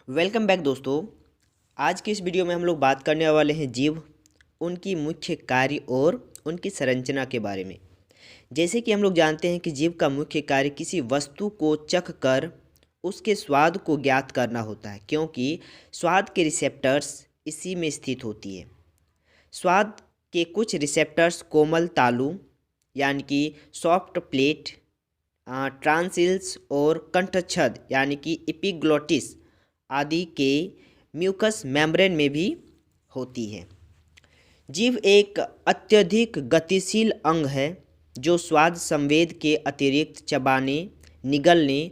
Welcome back दोस्तों। आज की इस वीडियो में हम लोग बात करने वाले हैं जीव, उनकी मुख्य कार्य और उनकी संरचना के बारे में। जैसे कि हम लोग जानते हैं कि जीव का मुख्य कार्य किसी वस्तु को चख कर उसके स्वाद को ज्ञात करना होता है, क्योंकि स्वाद के रिसेप्टर्स इसी में स्थित होती है। स्वाद के कुछ रिसेप्टर्स कोमल तालु यानी कि सॉफ्ट प्लेट, ट्रांसिल्स और कंठच्छद यानी कि एपिग्लोटिस आदि के म्यूकस मेम्ब्रेन में भी होती है। जीभ एक अत्यधिक गतिशील अंग है जो स्वाद संवेद के अतिरिक्त चबाने, निगलने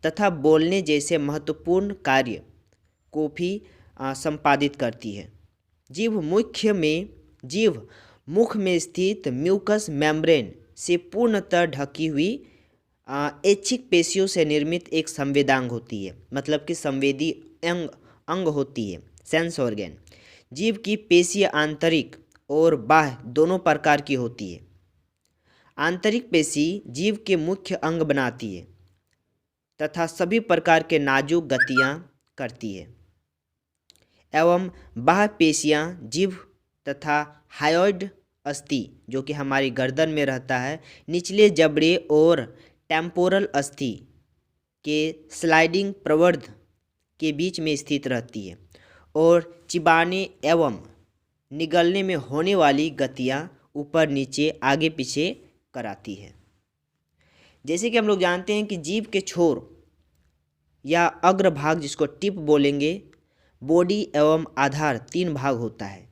तथा बोलने जैसे महत्वपूर्ण कार्य को भी संपादित करती है। जीभ मुख में स्थित म्यूकस मेम्ब्रेन से पूर्णतः ढकी हुई ऐच्छिक पेशियों से निर्मित एक संवेदांग होती है, मतलब कि संवेदी अंग होती है, सेंस ऑर्गन। जीभ की पेशियाँ आंतरिक और बाह्य दोनों प्रकार की होती है। आंतरिक पेशी जीभ के मुख्य अंग बनाती है तथा सभी प्रकार के नाजुक गतियाँ करती है, एवं बाह्य पेशियाँ जीभ तथा हायोइड अस्थि जो कि हमारी गर्दन में रहता है, निचले जबड़े और टेम्पोरल अस्थि के स्लाइडिंग प्रवर्ध के बीच में स्थित रहती है और चिबाने एवं निगलने में होने वाली गतियाँ ऊपर नीचे आगे पीछे कराती है। जैसे कि हम लोग जानते हैं कि जीभ के छोर या अग्रभाग, जिसको टिप बोलेंगे, बॉडी एवं आधार तीन भाग होता है।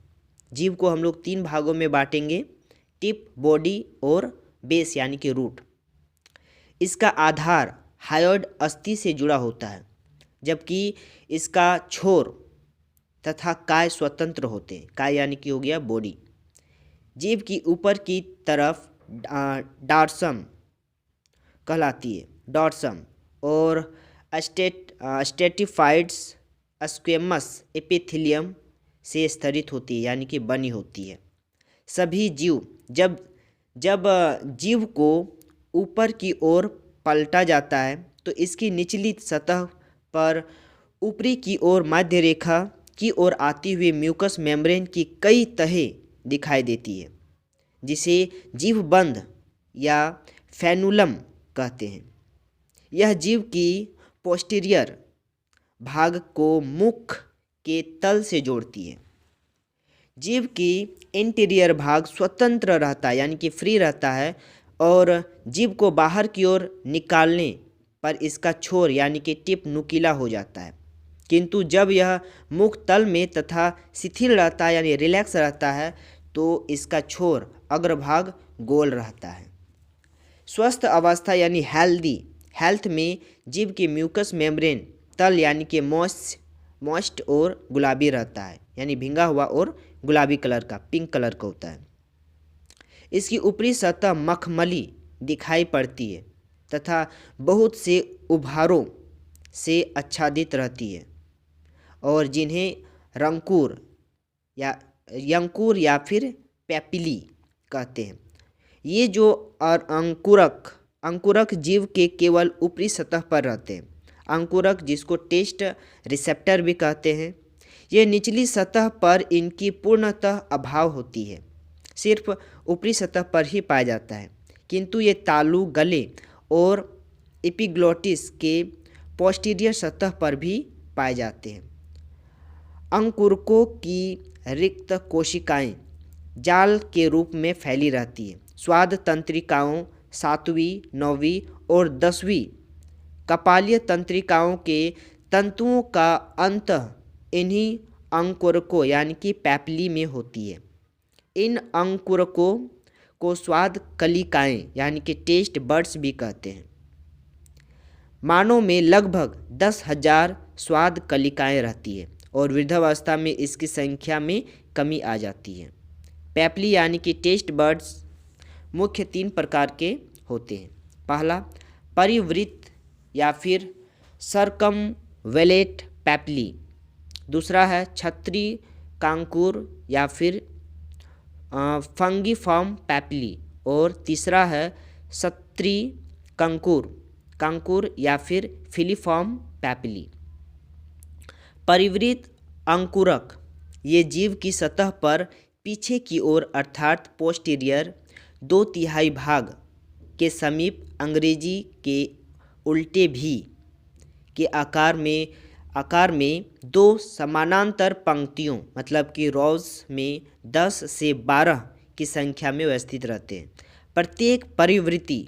जीभ को हम लोग तीन भागों में बांटेंगे, टिप, बॉडी और बेस यानी कि रूट। इसका आधार हायोइड अस्थि से जुड़ा होता है, जबकि इसका छोर तथा काय स्वतंत्र होते हैं। काय यानी कि हो गया बॉडी। जीभ की ऊपर की तरफ डॉर्सम कहलाती है, डॉर्सम, और स्ट्रेटिफाइड्स स्क्वेमस एपिथेलियम से स्तरित होती है, यानी कि बनी होती है। सभी जीव जब जीव को ऊपर की ओर पलटा जाता है तो इसकी निचली सतह पर ऊपरी की ओर मध्य रेखा की ओर आती हुई म्यूकस मेम्ब्रेन की कई तहें दिखाई देती है, जिसे जीभबंध या फेनुलम कहते हैं। यह जीभ की पोस्टीरियर भाग को मुख के तल से जोड़ती है। जीभ की इंटीरियर भाग स्वतंत्र रहता है, यानी कि फ्री रहता है, और जीभ को बाहर की ओर निकालने पर इसका छोर यानी कि टिप नुकीला हो जाता है, किंतु जब यह मुख तल में तथा शिथिल रहता है यानी रिलैक्स रहता है तो इसका छोर अग्रभाग गोल रहता है। स्वस्थ अवस्था यानी हेल्थ में जीभ की म्यूकस मेम्ब्रेन तल यानी कि मॉइस्ट और गुलाबी रहता है, यानी भींगा हुआ और गुलाबी कलर का, पिंक कलर का होता है। इसकी ऊपरी सतह मखमली दिखाई पड़ती है तथा बहुत से उभारों से आच्छादित रहती है, और जिन्हें यंकूर या फिर पैपिली कहते हैं। ये जो अंकुरक जीव के केवल ऊपरी सतह पर रहते हैं। अंकुरक, जिसको टेस्ट रिसेप्टर भी कहते हैं, ये निचली सतह पर इनकी पूर्णतः अभाव होती है, सिर्फ ऊपरी सतह पर ही पाया जाता है, किंतु ये तालु, गले और एपिग्लोटिस के पोस्टीरियर सतह पर भी पाए जाते हैं। अंकुरकों की रिक्त कोशिकाएं जाल के रूप में फैली रहती है। स्वाद तंत्रिकाओं 7वीं, 9वीं और 10वीं कपालीय तंत्रिकाओं के तंतुओं का अंत इन्हीं अंकुरकों यानी कि पैपिली में होती है। इन अंकुरकों को स्वाद कलिकाएं यानी कि टेस्ट बड्स भी कहते हैं। मानव में लगभग 10,000 स्वाद कलिकाएं रहती है और वृद्धावस्था में इसकी संख्या में कमी आ जाती है। पैपिली यानी कि टेस्ट बड्स मुख्य 3 प्रकार के होते हैं। पहला, परिवृत्त या फिर सर्कमवेलेट पैपिली। दूसरा है छत्री कांकुर या फिर फंगीफॉर्म पैपिली, और तीसरा है सत्री कांकुर या फिर फिलीफॉर्म पैपिली। परिवृत अंकुरक ये जीव की सतह पर पीछे की ओर अर्थात पोस्टीरियर 2/3 भाग के समीप अंग्रेजी के उल्टे भी के आकार में दो समानांतर पंक्तियों मतलब कि रोज में 10 से 12 की संख्या में व्यवस्थित रहते हैं। प्रत्येक परिवृत्ति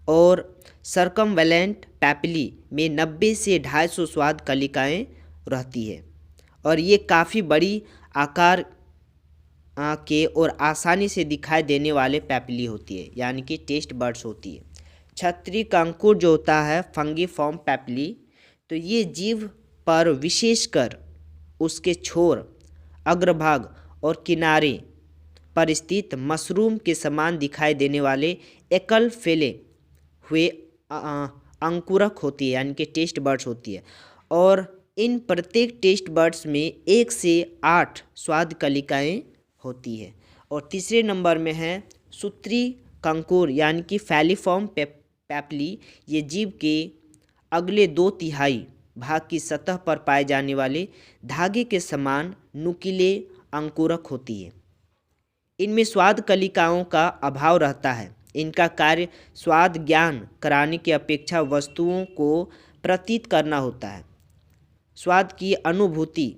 और सर्कमवेलेंट पैपिली में 90 से 250 स्वाद कलिकाएँ रहती है और ये काफ़ी बड़ी आकार के और आसानी से दिखाई देने वाले पैपिली होती है, यानी कि टेस्ट बर्ड्स होती है। छतरी का अंकुर जो होता है फंगीफॉर्म पैपिली, तो ये जीव पर विशेषकर उसके छोर, अग्रभाग और किनारे पर स्थित मशरूम के समान दिखाई देने वाले एकल फैले हुए अंकुरक होती है, यानी कि टेस्ट बर्ड्स होती है। और इन प्रत्येक टेस्ट बर्ड्स में 1 से 8 स्वाद कलिकाएँ होती है। और तीसरे नंबर में है सूत्री कंकुर यानी कि फैलीफॉर्म पैपिली। ये जीव के अगले 2/3 भाग की सतह पर पाए जाने वाले धागे के समान नुकीले अंकुरक होती है। इनमें स्वाद कलिकाओं का अभाव रहता है। इनका कार्य स्वाद ज्ञान कराने की अपेक्षा वस्तुओं को प्रतीत करना होता है। स्वाद की अनुभूति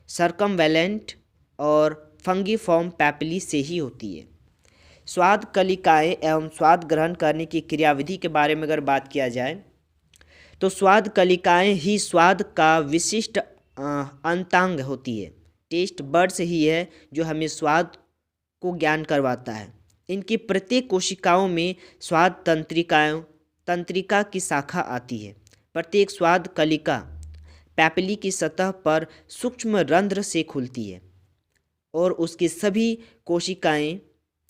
सर्कमवेलेंट और फंगीफॉर्म पैपिली से ही होती है। स्वाद कलिकाएँ एवं स्वाद ग्रहण करने की क्रियाविधि के बारे में अगर बात किया जाए तो स्वाद कलिकाएँ ही स्वाद का विशिष्ट अंतांग होती है। टेस्ट बर्ड्स ही है जो हमें स्वाद को ज्ञान करवाता है। इनकी प्रत्येक कोशिकाओं में स्वाद तंत्रिका की शाखा आती है। प्रत्येक स्वाद कलिका पैपिली की सतह पर सूक्ष्म रंध्र से खुलती है और उसकी सभी कोशिकाएं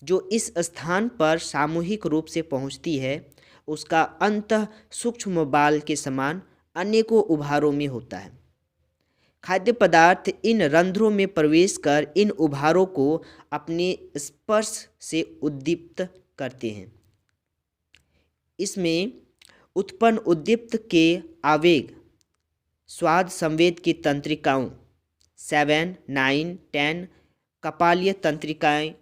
जो इस स्थान पर सामूहिक रूप से पहुंचती है उसका अंतः सूक्ष्म बाल के समान अनेकों उभारों में होता है। खाद्य पदार्थ इन रंध्रों में प्रवेश कर इन उभारों को अपने स्पर्श से उद्दीप्त करते हैं। इसमें उत्पन्न उद्दीप्त के आवेग स्वाद संवेद की तंत्रिकाओं 7, 9, 10 कपालीय तंत्रिकाएं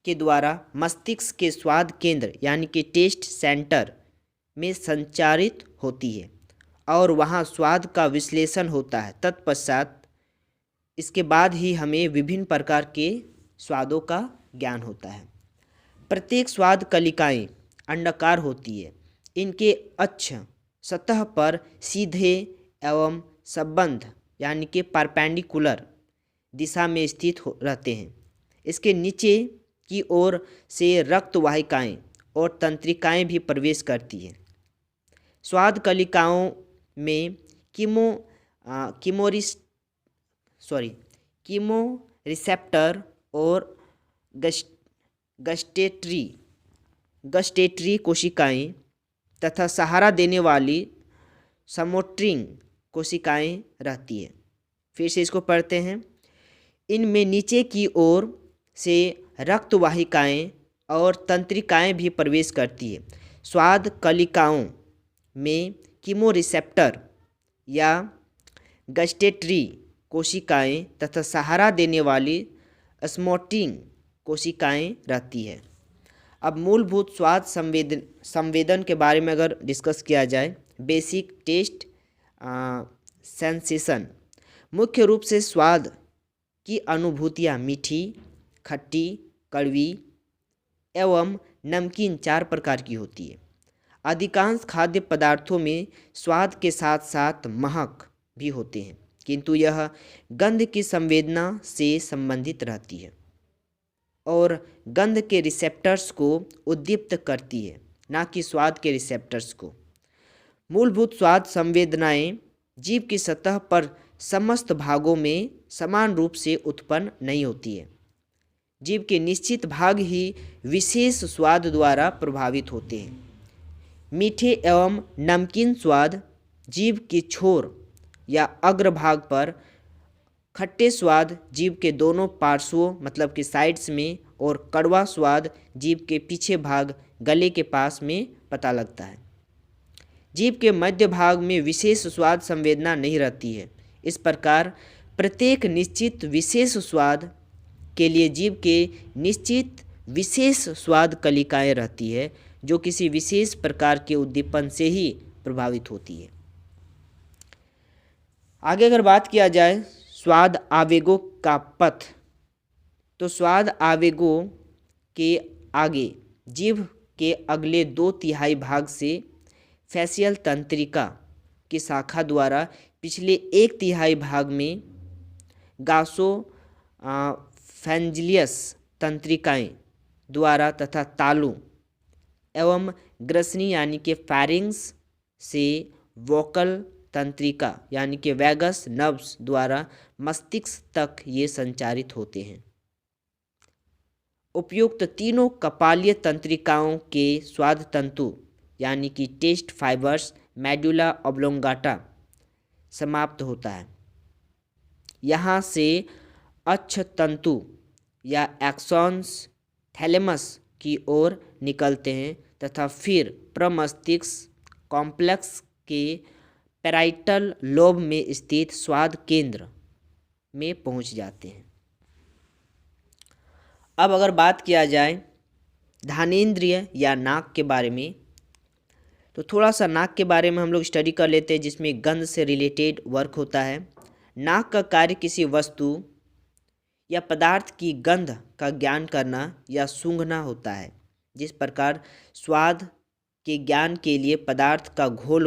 के द्वारा मस्तिष्क के स्वाद केंद्र यानी कि टेस्ट सेंटर में संचारित होती है और वहाँ स्वाद का विश्लेषण होता है। तत्पश्चात इसके बाद ही हमें विभिन्न प्रकार के स्वादों का ज्ञान होता है। प्रत्येक स्वाद कलिकाएं अंडाकार होती है। इनके अक्ष सतह पर सीधे एवं संबद्ध यानी कि परपेंडिकुलर दिशा में स्थित रहते हैं। इसके नीचे की ओर से रक्त वाहिकाएँ और तंत्रिकाएँ भी प्रवेश करती हैं। स्वाद कलिकाओं में कीमो रिसेप्टर और गस्टेटरी कोशिकाएं तथा सहारा देने वाली समोट्रिंग कोशिकाएं रहती है। फिर से इसको पढ़ते हैं। इनमें नीचे की ओर से रक्त वाहिकाएँ और तंत्रिकाएँ भी प्रवेश करती है। स्वाद कलिकाओं में कीमो रिसेप्टर या गस्टेटरी कोशिकाएं तथा सहारा देने वाली स्मोटिंग कोशिकाएं रहती है। अब मूलभूत स्वाद संवेदन के बारे में अगर डिस्कस किया जाए, बेसिक टेस्ट सेंसेशन मुख्य रूप से स्वाद की अनुभूतियाँ मीठी, खट्टी, कड़वी एवं नमकीन 4 प्रकार की होती है। अधिकांश खाद्य पदार्थों में स्वाद के साथ साथ महक भी होते हैं, किंतु यह गंध की संवेदना से संबंधित रहती है और गंध के रिसेप्टर्स को उद्दीप्त करती है, ना कि स्वाद के रिसेप्टर्स को। मूलभूत स्वाद संवेदनाएं जीभ की सतह पर समस्त भागों में समान रूप से उत्पन्न नहीं होती है। जीभ के निश्चित भाग ही विशेष स्वाद द्वारा प्रभावित होते हैं। मीठे एवं नमकीन स्वाद जीभ के छोर या अग्रभाग पर, खट्टे स्वाद जीभ के दोनों पार्श्वों मतलब कि साइड्स में और कड़वा स्वाद जीभ के पीछे भाग गले के पास में पता लगता है। जीभ के मध्य भाग में विशेष स्वाद संवेदना नहीं रहती है। इस प्रकार प्रत्येक निश्चित विशेष स्वाद के लिए जीव के निश्चित विशेष स्वाद कलिकाएं रहती है जो किसी विशेष प्रकार के उद्दीपन से ही प्रभावित होती है। आगे अगर बात किया जाए स्वाद आवेगों का पथ, तो स्वाद आवेगों के आगे जीभ के अगले 2/3 भाग से फेशियल तंत्रिका की शाखा द्वारा पिछले 1/3 भाग में गासोफेंजिलियस तंत्रिकाएं द्वारा तथा तालू एवं ग्रसनी यानी कि फैरिंग्स से वोकल तंत्रिका यानी कि वैगस नर्व्स द्वारा मस्तिष्क तक ये संचारित होते हैं। उपयुक्त तीनों कपालीय तंत्रिकाओं के स्वाद तंतु यानी कि टेस्ट फाइबर्स मेडुला ऑब्लोंगाटा समाप्त होता है। यहाँ से अक्ष तंतु या एक्सॉन्स थैलेमस की ओर निकलते हैं तथा फिर प्रमस्तिष्क कॉम्प्लेक्स के पैराइटल लोब में स्थित स्वाद केंद्र में पहुँच जाते हैं। अब अगर बात किया जाए घ्राणेंद्रिय या नाक के बारे में, तो थोड़ा सा नाक के बारे में हम लोग स्टडी कर लेते हैं जिसमें गंध से रिलेटेड वर्क होता है। नाक का कार्य किसी वस्तु या पदार्थ की गंध का ज्ञान करना या सूंघना होता है। जिस प्रकार स्वाद के ज्ञान के लिए पदार्थ का घोल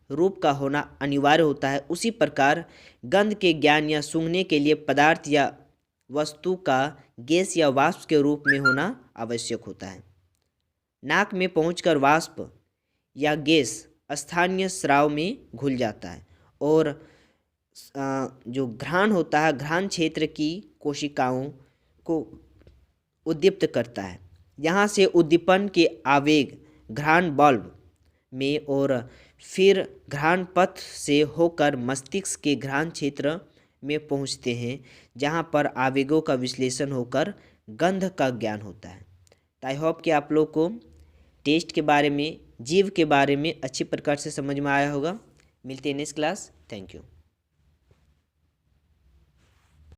रूप का होना अनिवार्य होता है, उसी प्रकार गंध के ज्ञान या सूंघने के लिए पदार्थ या वस्तु का गैस या वाष्प के रूप में होना आवश्यक होता है। नाक में पहुंचकर वाष्प या गैस स्थानीय स्राव में घुल जाता है और जो घ्राण होता है घ्राण क्षेत्र की कोशिकाओं को उद्दीप्त करता है। यहाँ से उद्दीपन के आवेग घ्राण बल्ब में और फिर घ्राण पथ से होकर मस्तिष्क के घ्राण क्षेत्र में पहुँचते हैं जहाँ पर आवेगों का विश्लेषण होकर गंध का ज्ञान होता है। तो आई होप कि आप लोग को टेस्ट के बारे में जीव के बारे में अच्छी प्रकार से समझ में आया होगा। मिलते हैं नेक्स्ट क्लास। Thank you.